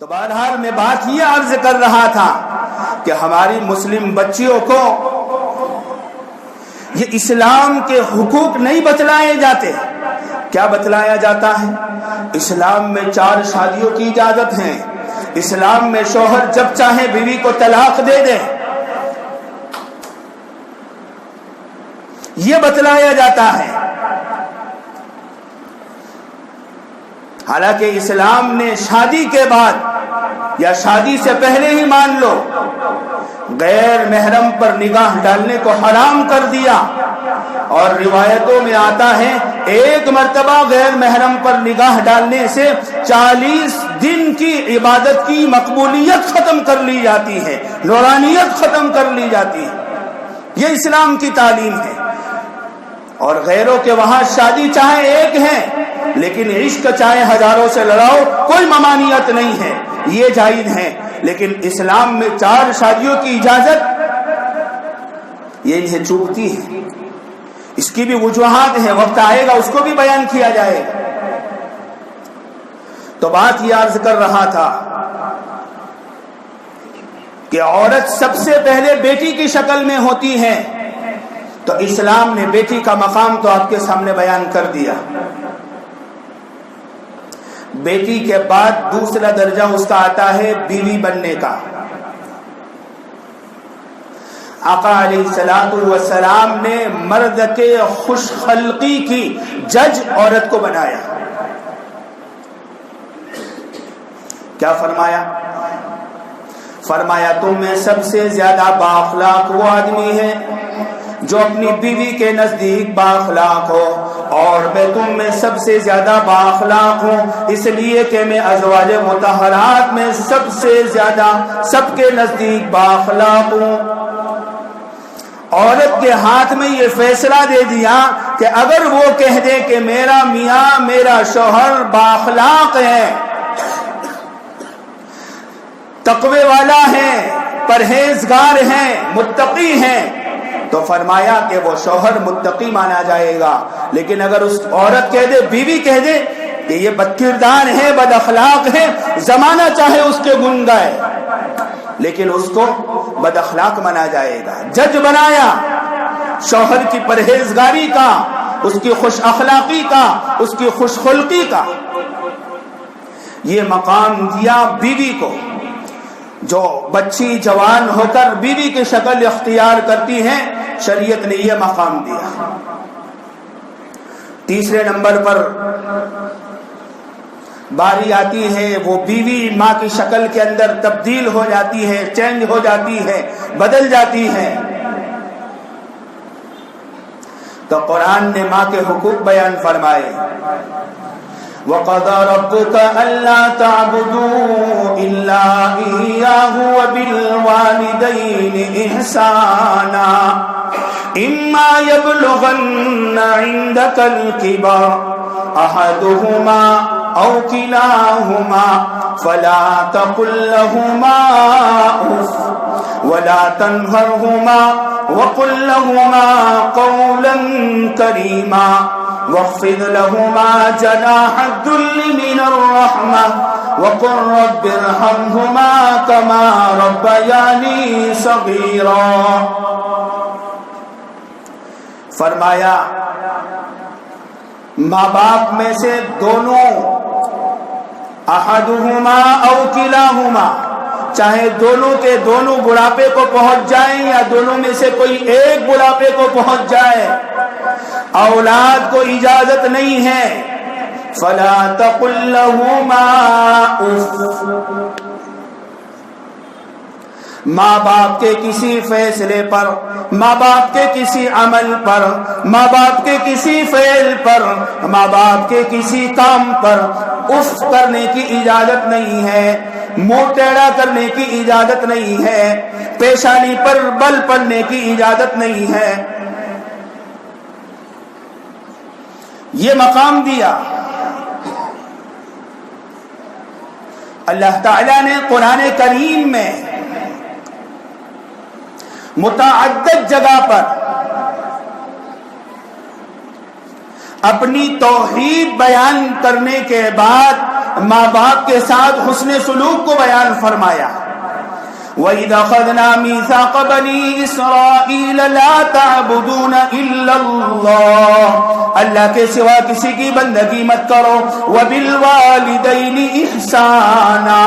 تو بہرحال میں بات یہ عرض کر رہا تھا کہ ہماری مسلم بچیوں کو یہ اسلام کے حقوق نہیں بتلائے جاتے. کیا بتلایا جاتا ہے؟ اسلام میں 4 شادیوں کی اجازت ہے. اسلام میں شوہر جب چاہے بیوی کو طلاق دے دے. یہ بتلایا جاتا ہے. حالانکہ اسلام نے شادی کے بعد یا شادی سے پہلے ہی مان لو غیر محرم پر نگاہ ڈالنے کو حرام کر دیا. اور روایتوں میں آتا ہے 1 مرتبہ غیر محرم پر نگاہ ڈالنے سے 40 دن کی عبادت کی مقبولیت ختم کر لی جاتی ہے، نورانیت ختم کر لی جاتی ہے. یہ اسلام کی تعلیم ہے. اور غیروں کے وہاں شادی چاہے 1 ہے لیکن عشق چاہے ہزاروں سے لڑاؤ، کوئی ممانعت نہیں ہے، یہ جائز ہے. لیکن اسلام میں 4 شادیوں کی اجازت یہ انہیں چوبتی ہے. اس کی بھی وجوہات ہیں، وقت آئے گا اس کو بھی بیان کیا جائے گا. تو بات یہ عرض کر رہا تھا کہ عورت سب سے پہلے بیٹی کی شکل میں ہوتی ہے. تو اسلام نے بیٹی کا مقام تو آپ کے سامنے بیان کر دیا. بیٹی کے بعد دوسرا درجہ اس کا آتا ہے بیوی بننے کا. آقا علیہ الصلوۃ والسلام نے مرد کے خوش خلقی کی جج عورت کو بنایا. کیا فرمایا؟ فرمایا تم میں سب سے زیادہ بااخلاق وہ آدمی ہے جو اپنی بیوی کے نزدیک بااخلاق ہو، اور میں تم میں سب سے زیادہ بااخلاق ہوں اس لیے کہ میں ازواج مطہرات میں سب سے زیادہ سب کے نزدیک بااخلاق ہوں. عورت کے ہاتھ میں یہ فیصلہ دے دیا کہ اگر وہ کہہ دے کہ میرا میاں میرا شوہر بااخلاق ہے، تقوی والا ہے، پرہیزگار ہے، متقی ہے، تو فرمایا کہ وہ شوہر متقی مانا جائے گا. لیکن اگر اس عورت کہہ دے، بیوی کہہ دے کہ یہ بد کردار ہے، بد اخلاق ہے، زمانہ چاہے اس کے گن گائے لیکن اس کو بد اخلاق مانا جائے گا. جج بنایا شوہر کی پرہیزگاری کا، اس کی خوش اخلاقی کا، اس کی خوش خلقی کا. یہ مقام دیا بیوی کو. جو بچی جوان ہو کر بیوی کی شکل اختیار کرتی ہیں، شریعت نے یہ مقام دیا. تیسرے نمبر پر باری آتی ہے وہ بیوی ماں کی شکل کے اندر تبدیل ہو جاتی ہے، چینج ہو جاتی ہے، بدل جاتی ہے. تو قرآن نے ماں کے حقوق بیان فرمائے. وَقَضَى رَبُّكَ أَلَّا تَعْبُدُوا إِلَّا إِيَّاهُ وَبِالْوَالِدَيْنِ إِحْسَانًا إِمَّا يَبْلُغَنَّ عِندَكَ الْكِبَرَ أَحَدُهُمَا أَوْ كِلَاهُمَا فَلَا تَقُل لَّهُمَا أُفٍّ وَلَا تَنْهَرْهُمَا وَقُل لَّهُمَا قَوْلًا كَرِيمًا واخفض لهما جناح الذل من الرحمة وقل رب ارحمهما كما ربياني صغيرا. فرمایا ماں باپ میں سے دونوں، احدہما او کلاہما، چاہے دونوں کے دونوں بڑھاپے کو پہنچ جائیں یا دونوں میں سے کوئی ایک بڑھاپے کو پہنچ جائے، اولاد کو اجازت نہیں ہے. فلا تقل لهما اف. ماں باپ کے کسی فیصلے پر، ماں باپ کے کسی عمل پر، ماں باپ کے کسی فعل پر، ماں باپ کے کسی کام پر اف کرنے کی اجازت نہیں ہے، منہ ٹیڑھا کرنے کی اجازت نہیں ہے، پیشانی پر بل پڑنے کی اجازت نہیں ہے. یہ مقام دیا. اللہ تعالیٰ نے قرآن کریم میں متعدد جگہ پر اپنی توحید بیان کرنے کے بعد ماں باپ کے ساتھ حسن سلوک کو بیان فرمایا. وَإِذْ أَخَذْنَا مِيثَاقَ بَنِي إِسْرَائِيلَ لَا تَعْبُدُونَ إِلَّا اللَّهَ، اللہ کے سوا کسی کی بندگی مت کرو. وَبِالْوَالِدَيْنِ إِحْسَانًا،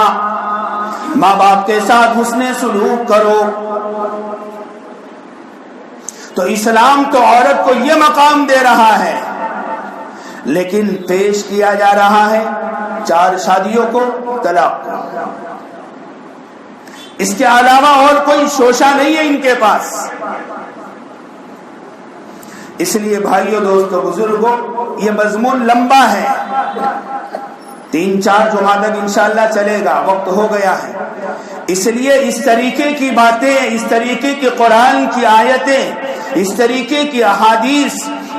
ماں باپ کے ساتھ حسن سلوک کرو. تو اسلام تو عورت کو یہ مقام دے رہا ہے، لیکن پیش کیا جا رہا ہے 4 شادیوں کو، طلاق کو. اس کے علاوہ اور کوئی شوشہ نہیں ہے ان کے پاس. اس لیے بھائیو، دوستو، بزرگوں، یہ مضمون لمبا ہے، 3-4 جمعہ تک انشاءاللہ چلے گا، وقت ہو گیا ہے. اس لیے اس طریقے کی باتیں، اس طریقے کی قرآن کی آیتیں، اس طریقے کی احادیث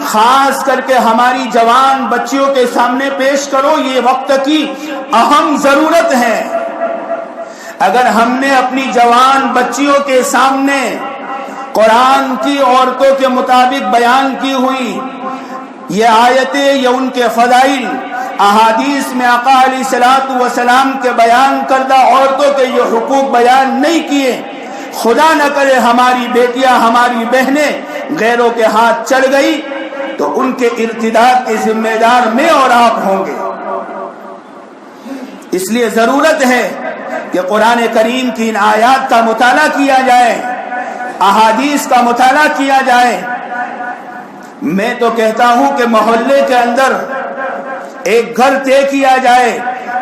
خاص کر کے ہماری جوان بچیوں کے سامنے پیش کرو. یہ وقت کی اہم ضرورت ہے. اگر ہم نے اپنی جوان بچیوں کے سامنے قرآن کی عورتوں کے مطابق بیان کی ہوئی یہ آیتیں یا ان کے فضائل، احادیث میں آقا علیہ الصلوۃ والسلام کے بیان کردہ عورتوں کے یہ حقوق بیان نہیں کیے، خدا نہ کرے ہماری بیٹیاں، ہماری بہنیں غیروں کے ہاتھ چڑھ گئی تو ان کے ارتداد کے ذمہ دار میں اور آپ ہوں گے. اس لیے ضرورت ہے کہ قرآن کریم کی ان آیات کا مطالعہ کیا جائے، احادیث کا مطالعہ کیا جائے. میں تو کہتا ہوں کہ محلے کے اندر ایک گھر طے کیا جائے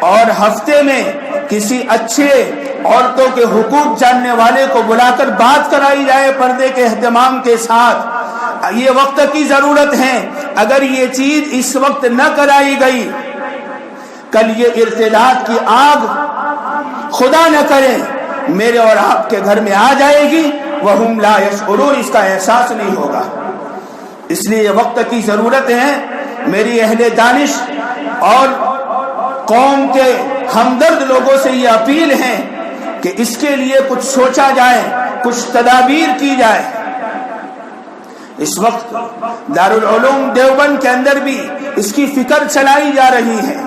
اور ہفتے میں کسی اچھے عورتوں کے حقوق جاننے والے کو بلا کر بات کرائی جائے پردے کے اہتمام کے ساتھ. یہ وقت کی ضرورت ہے. اگر یہ چیز اس وقت نہ کرائی گئی، کل یہ ارتداد کی آگ خدا نہ کرے میرے اور آپ کے گھر میں آ جائے گی، وَهُمْ لَا يَشْعُرُونَ، اس کا احساس نہیں ہوگا. اس لیے وقت کی ضرورت ہے. میری اہل دانش اور قوم کے ہمدرد لوگوں سے یہ اپیل ہے کہ اس کے لیے کچھ سوچا جائے، کچھ تدابیر کی جائے. اس وقت دارالعلوم دیوبند کے اندر بھی اس کی فکر چلائی جا رہی ہے.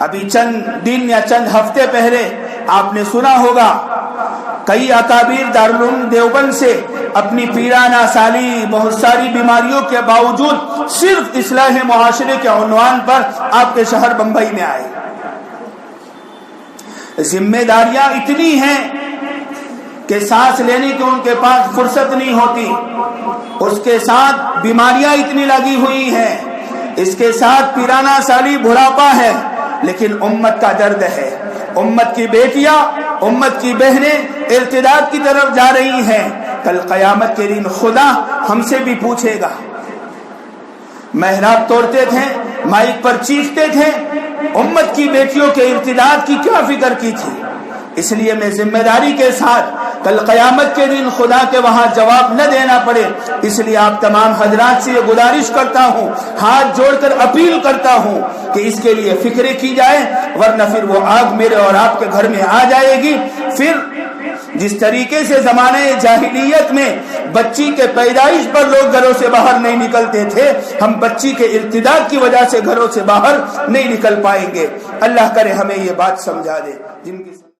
ابھی چند دن یا چند ہفتے پہلے آپ نے سنا ہوگا کئی اکابر دارالعلوم دیوبند سے اپنی پیرانہ سالی، بہت ساری بیماریوں کے باوجود صرف اصلاح معاشرے کے عنوان پر آپ کے شہر بمبئی میں آئے. ذمہ داریاں اتنی ہیں کہ سانس لینے کی ان کے پاس فرصت نہیں ہوتی. اس کے ساتھ بیماریاں اتنی لگی ہوئی ہیں، اس کے ساتھ پیرانہ سالی، بڑھاپا ہے. لیکن امت کا درد ہے. امت کی بیٹیاں، امت کی بہنیں ارتداد کی طرف جا رہی ہیں. کل قیامت کے دن خدا ہم سے بھی پوچھے گا. محراب توڑتے تھے، مائک پر چیختے تھے، امت کی بیٹیوں کے ارتداد کی کیا فکر کی تھی؟ اس لیے میں ذمہ داری کے ساتھ کل قیامت کے دن خدا کے وہاں جواب نہ دینا پڑے، اس لیے آپ تمام حضرات سے یہ گزارش کرتا ہوں، ہاتھ جوڑ کر اپیل کرتا ہوں کہ اس کے لیے فکر کی جائے، ورنہ پھر وہ آگ میرے اور آپ کے گھر میں آ جائے گی. پھر جس طریقے سے زمانے جاہلیت میں بچی کے پیدائش پر لوگ گھروں سے باہر نہیں نکلتے تھے، ہم بچی کے ارتداد کی وجہ سے گھروں سے باہر نہیں نکل پائیں گے. اللہ کرے ہمیں یہ بات سمجھا دے.